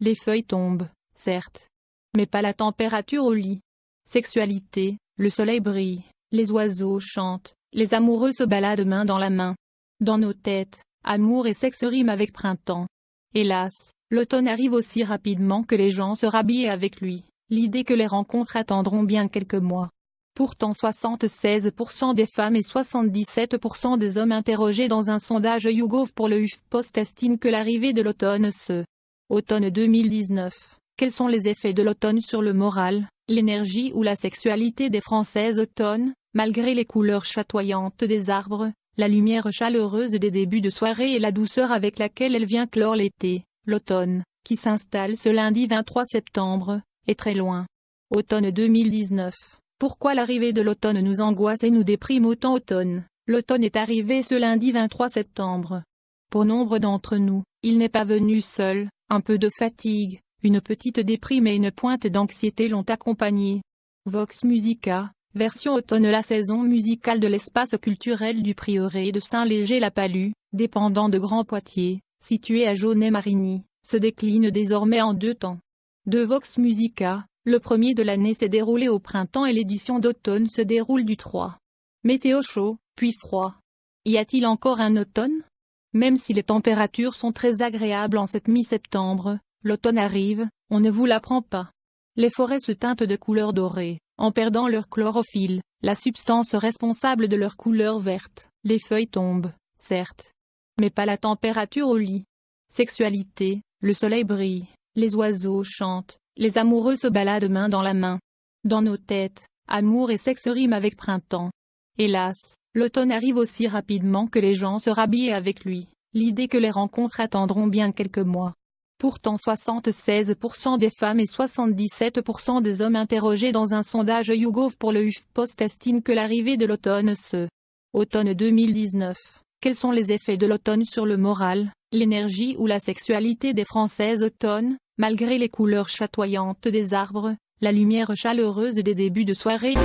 Les feuilles tombent, certes. Mais pas la température au lit. Sexualité, le soleil brille, les oiseaux chantent, les amoureux se baladent main dans la main. Dans nos têtes, amour et sexe riment avec printemps. Hélas, l'automne arrive aussi rapidement que les gens se rhabillent avec lui, l'idée que les rencontres attendront bien quelques mois. Pourtant 76% des femmes et 77% des hommes interrogés dans un sondage YouGov pour le HuffPost estiment que l'arrivée de l'automne Automne 2019. Quels sont les effets de l'automne sur le moral, l'énergie ou la sexualité des Françaises automne, malgré les couleurs chatoyantes des arbres, la lumière chaleureuse des débuts de soirée et la douceur avec laquelle elle vient clore l'été, l'automne, qui s'installe ce lundi 23 septembre, est très loin. Automne 2019. Pourquoi l'arrivée de l'automne nous angoisse et nous déprime autant automne? L'automne est arrivé ce lundi 23 septembre. Pour nombre d'entre nous, il n'est pas venu seul, un peu de fatigue, une petite déprime et une pointe d'anxiété l'ont accompagné. Vox Musica, version automne. La saison musicale de l'espace culturel du prieuré de Saint-Léger-la-Palud, dépendant de Grand Poitiers, situé à Jaunet-Marigny, se décline désormais en 2 temps. De Vox Musica, le premier de l'année s'est déroulé au printemps et l'édition d'automne se déroule du 3. Météo chaud, puis froid. Y a-t-il encore un automne? Même si les températures sont très agréables en cette mi-septembre, l'automne arrive, on ne vous l'apprend pas. Les forêts se teintent de couleur dorée, en perdant leur chlorophylle, la substance responsable de leur couleur verte. Les feuilles tombent, certes. Mais pas la température au lit. Sexualité, le soleil brille, les oiseaux chantent, les amoureux se baladent main dans la main. Dans nos têtes, amour et sexe riment avec printemps. Hélas, l'automne arrive aussi rapidement que les gens se rhabillent avec lui, l'idée que les rencontres attendront bien quelques mois. Pourtant 76% des femmes et 77% des hommes interrogés dans un sondage YouGov pour le HuffPost estiment que l'arrivée de l'automne Automne 2019. Quels sont les effets de l'automne sur le moral, l'énergie ou la sexualité des Françaises automne, malgré les couleurs chatoyantes des arbres, la lumière chaleureuse des débuts de soirée?